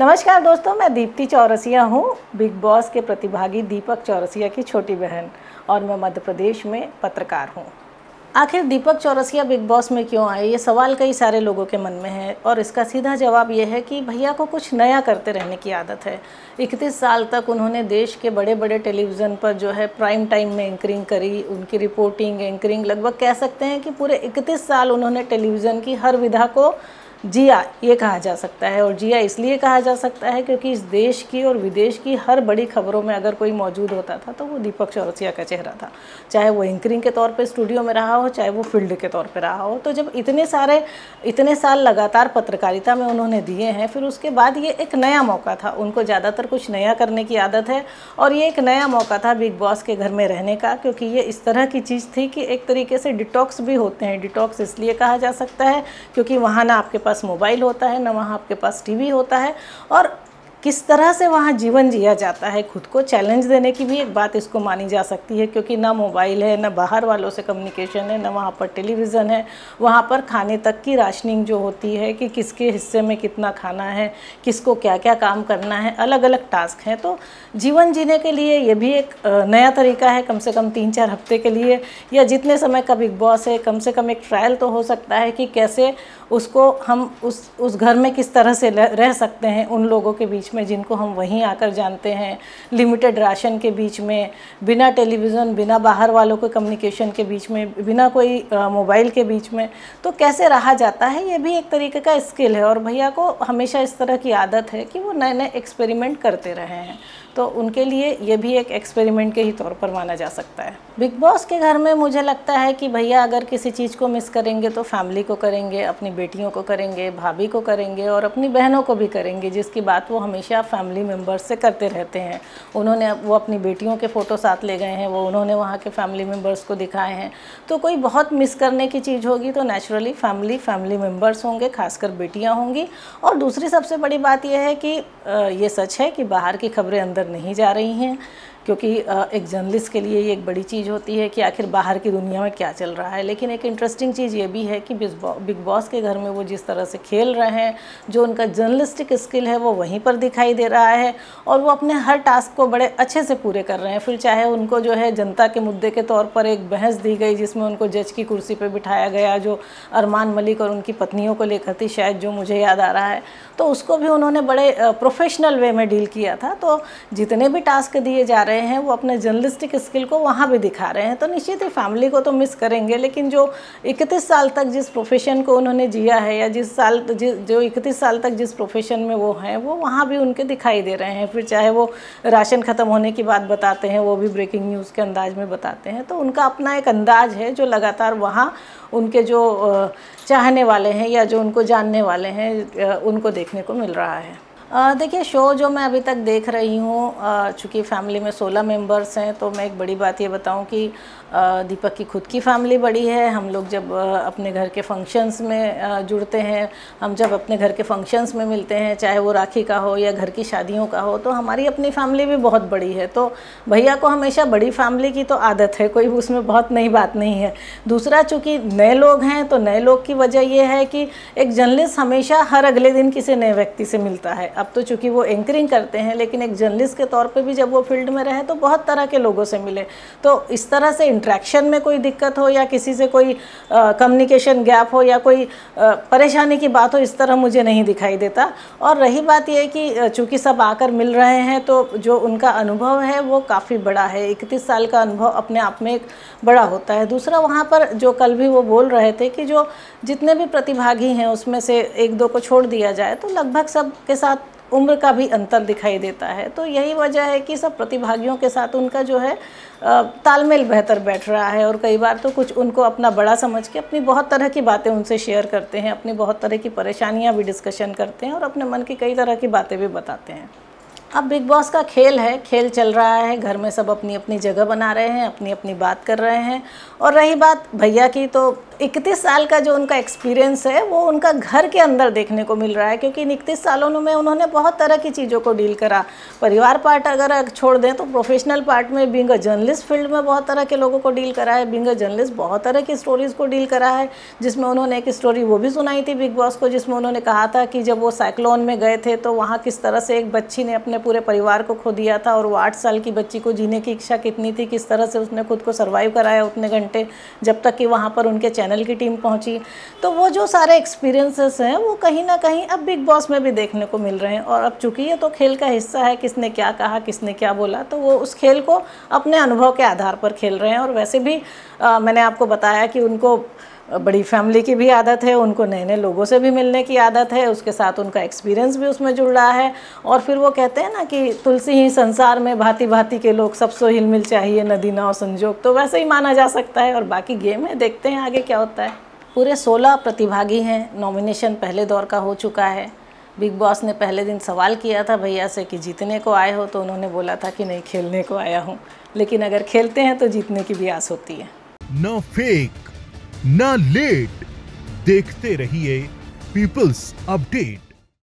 नमस्कार दोस्तों, मैं दीप्ति चौरसिया हूँ, बिग बॉस के प्रतिभागी दीपक चौरसिया की छोटी बहन, और मैं मध्य प्रदेश में पत्रकार हूँ। आखिर दीपक चौरसिया बिग बॉस में क्यों आए, ये सवाल कई सारे लोगों के मन में है, और इसका सीधा जवाब ये है कि भैया को कुछ नया करते रहने की आदत है। 31 साल तक उन्होंने देश के बड़े बड़े टेलीविज़न पर जो है प्राइम टाइम में एंकरिंग करी, उनकी रिपोर्टिंग एंकरिंग लगभग कह सकते हैं कि पूरे 31 साल उन्होंने टेलीविज़न की हर विधा को जिया, ये कहा जा सकता है। और जिया इसलिए कहा जा सकता है क्योंकि इस देश की और विदेश की हर बड़ी खबरों में अगर कोई मौजूद होता था तो वो दीपक चौरसिया का चेहरा था, चाहे वो एंकरिंग के तौर पे स्टूडियो में रहा हो, चाहे वो फील्ड के तौर पे रहा हो। तो जब इतने साल लगातार पत्रकारिता में उन्होंने दिए हैं, फिर उसके बाद ये एक नया मौका था। उनको ज़्यादातर कुछ नया करने की आदत है, और ये एक नया मौका था बिग बॉस के घर में रहने का, क्योंकि ये इस तरह की चीज़ थी कि एक तरीके से डिटॉक्स भी होते हैं। डिटॉक्स इसलिए कहा जा सकता है क्योंकि वहाँ ना आपके पास मोबाइल होता है, ना वहाँ आपके पास टीवी होता है, और किस तरह से वहाँ जीवन जिया जाता है, खुद को चैलेंज देने की भी एक बात इसको मानी जा सकती है, क्योंकि ना मोबाइल है, ना बाहर वालों से कम्युनिकेशन है, ना वहाँ पर टेलीविज़न है। वहाँ पर खाने तक की राशनिंग जो होती है कि किसके हिस्से में कितना खाना है, किसको क्या क्या काम करना है, अलग अलग टास्क हैं। तो जीवन जीने के लिए ये भी एक नया तरीका है, कम से कम 3-4 हफ्ते के लिए, या जितने समय का बिग बॉस है, कम से कम एक ट्रायल तो हो सकता है कि कैसे उसको हम उस घर में किस तरह से रह सकते हैं उन लोगों के बीच में जिनको हम वहीं आकर जानते हैं, लिमिटेड राशन के बीच में, बिना टेलीविज़न, बिना बाहर वालों के कम्युनिकेशन के बीच में, बिना कोई मोबाइल के बीच में, तो कैसे रहा जाता है। ये भी एक तरीके का स्किल है, और भैया को हमेशा इस तरह की आदत है कि वो नए नए एक्सपेरिमेंट करते रहे हैं, तो उनके लिए ये भी एक एक्सपेरिमेंट के ही तौर पर माना जा सकता है। बिग बॉस के घर में मुझे लगता है कि भैया अगर किसी चीज़ को मिस करेंगे तो फैमिली को करेंगे, अपनी बेटियों को करेंगे, भाभी को करेंगे, और अपनी बहनों को भी करेंगे, जिसकी बात वो हमेशा फैमिली मेम्बर्स से करते रहते हैं। वो अपनी बेटियों के फ़ोटो साथ ले गए हैं, उन्होंने वहाँ के फैमिली मेम्बर्स को दिखाए हैं। तो कोई बहुत मिस करने की चीज़ होगी तो नेचुरली फैमिली मेम्बर्स होंगे, खासकर बेटियाँ होंगी। और दूसरी सबसे बड़ी बात यह है कि ये सच है कि बाहर की खबरें अंदर नहीं जा रही हैं, क्योंकि एक जर्नलिस्ट के लिए ये एक बड़ी चीज़ होती है कि आखिर बाहर की दुनिया में क्या चल रहा है। लेकिन एक इंटरेस्टिंग चीज़ ये भी है कि बिग बॉस के घर में वो जिस तरह से खेल रहे हैं, जो उनका जर्नलिस्टिक स्किल है वो वहीं पर दिखाई दे रहा है, और वो अपने हर टास्क को बड़े अच्छे से पूरे कर रहे हैं। फिर चाहे उनको जो है जनता के मुद्दे के तौर पर एक बहस दी गई जिसमें उनको जज की कुर्सी पर बिठाया गया, जो अरमान मलिक और उनकी पत्नियों को लेकर थी शायद, जो मुझे याद आ रहा है, तो उसको भी उन्होंने बड़े प्रोफेशनल वे में डील किया था। तो जितने भी टास्क दिए जा रहे हैं वो अपने जर्नलिस्टिक स्किल को वहाँ भी दिखा रहे हैं। तो निश्चित ही फैमिली को तो मिस करेंगे, लेकिन जो 31 साल तक जिस प्रोफेशन को उन्होंने जिया है, या जो 31 साल तक जिस प्रोफेशन में वो हैं, वो वहाँ भी उनके दिखाई दे रहे हैं। फिर चाहे वो राशन ख़त्म होने की बात बताते हैं, वो भी ब्रेकिंग न्यूज़ के अंदाज में बताते हैं। तो उनका अपना एक अंदाज है जो लगातार वहाँ उनके जो चाहने वाले हैं या जो उनको जानने वाले हैं उनको देखने को मिल रहा है। देखिए, शो जो मैं अभी तक देख रही हूँ, चूँकि फैमिली में 16 मेंबर्स हैं, तो मैं एक बड़ी बात ये बताऊँ कि दीपक की खुद की फैमिली बड़ी है। हम लोग जब अपने घर के फंक्शंस में जुड़ते हैं, हम जब अपने घर के फंक्शंस में मिलते हैं, चाहे वो राखी का हो या घर की शादियों का हो, तो हमारी अपनी फैमिली भी बहुत बड़ी है। तो भैया को हमेशा बड़ी फैमिली की तो आदत है, कोई उसमें बहुत नई बात नहीं है। दूसरा, चूँकि नए लोग हैं, तो नए लोग की वजह ये है कि एक जर्नलिस्ट हमेशा हर अगले दिन किसी नए व्यक्ति से मिलता है। अब तो चूँकि वो एंकरिंग करते हैं, लेकिन एक जर्नलिस्ट के तौर पे भी जब वो फील्ड में रहे तो बहुत तरह के लोगों से मिले। तो इस तरह से इंटरेक्शन में कोई दिक्कत हो या किसी से कोई कम्युनिकेशन गैप हो या कोई परेशानी की बात हो, इस तरह मुझे नहीं दिखाई देता। और रही बात यह कि चूँकि सब आकर मिल रहे हैं, तो जो उनका अनुभव है वो काफ़ी बड़ा है। 31 साल का अनुभव अपने आप में एक बड़ा होता है। दूसरा, वहाँ पर जो कल भी वो बोल रहे थे कि जो जितने भी प्रतिभागी हैं उसमें से 1-2 को छोड़ दिया जाए तो लगभग सब के साथ उम्र का भी अंतर दिखाई देता है। तो यही वजह है कि सब प्रतिभागियों के साथ उनका जो है तालमेल बेहतर बैठ रहा है, और कई बार तो कुछ उनको अपना बड़ा समझ के अपनी बहुत तरह की बातें उनसे शेयर करते हैं, अपनी बहुत तरह की परेशानियां भी डिस्कशन करते हैं, और अपने मन की कई तरह की बातें भी बताते हैं। अब बिग बॉस का खेल है, खेल चल रहा है, घर में सब अपनी अपनी जगह बना रहे हैं, अपनी अपनी बात कर रहे हैं। और रही बात भैया की, तो 31 साल का जो उनका एक्सपीरियंस है वो उनका घर के अंदर देखने को मिल रहा है, क्योंकि इन 31 सालों में उन्होंने बहुत तरह की चीज़ों को डील करा। परिवार पार्ट अगर छोड़ दें तो प्रोफेशनल पार्ट में बीइंग अ जर्नलिस्ट फील्ड में बहुत तरह के लोगों को डील करा है। बीइंग अ जर्नलिस्ट बहुत तरह की स्टोरीज़ को डील करा है, जिसमें उन्होंने एक स्टोरी वो भी सुनाई थी बिग बॉस को, जिसमें उन्होंने कहा था कि जब वो साइक्लोन में गए थे तो वहाँ किस तरह से एक बच्ची ने अपने पूरे परिवार को खो दिया था, और वो 8 साल की बच्ची को जीने की इच्छा कितनी थी, किस तरह से उसने खुद को सर्वाइव कराया उतने घंटे जब तक कि वहाँ पर उनके चैनल की टीम पहुँची। तो वो जो सारे एक्सपीरियंसेस हैं वो कहीं ना कहीं अब बिग बॉस में भी देखने को मिल रहे हैं। और अब चूंकि ये तो खेल का हिस्सा है, किसने क्या कहा, किसने क्या बोला, तो वो उस खेल को अपने अनुभव के आधार पर खेल रहे हैं। और वैसे भी मैंने आपको बताया कि उनको बड़ी फैमिली की भी आदत है, उनको नए नए लोगों से भी मिलने की आदत है, उसके साथ उनका एक्सपीरियंस भी उसमें जुड़ रहा है। और फिर वो कहते हैं ना कि तुलसी ही संसार में भांति भांति के लोग, सबसो हिलमिल चाहिए नदी नाव संजोग, तो वैसे ही माना जा सकता है। और बाकी गेम है, देखते हैं आगे क्या होता है। पूरे 16 प्रतिभागी हैं, नॉमिनेशन पहले दौर का हो चुका है। बिग बॉस ने पहले दिन सवाल किया था भैया से कि जीतने को आए हो, तो उन्होंने बोला था कि नहीं, खेलने को आया हूँ, लेकिन अगर खेलते हैं तो जीतने की भी आस होती है। ना फेक ना लेट, देखते रहिए पीपल्स अपडेट।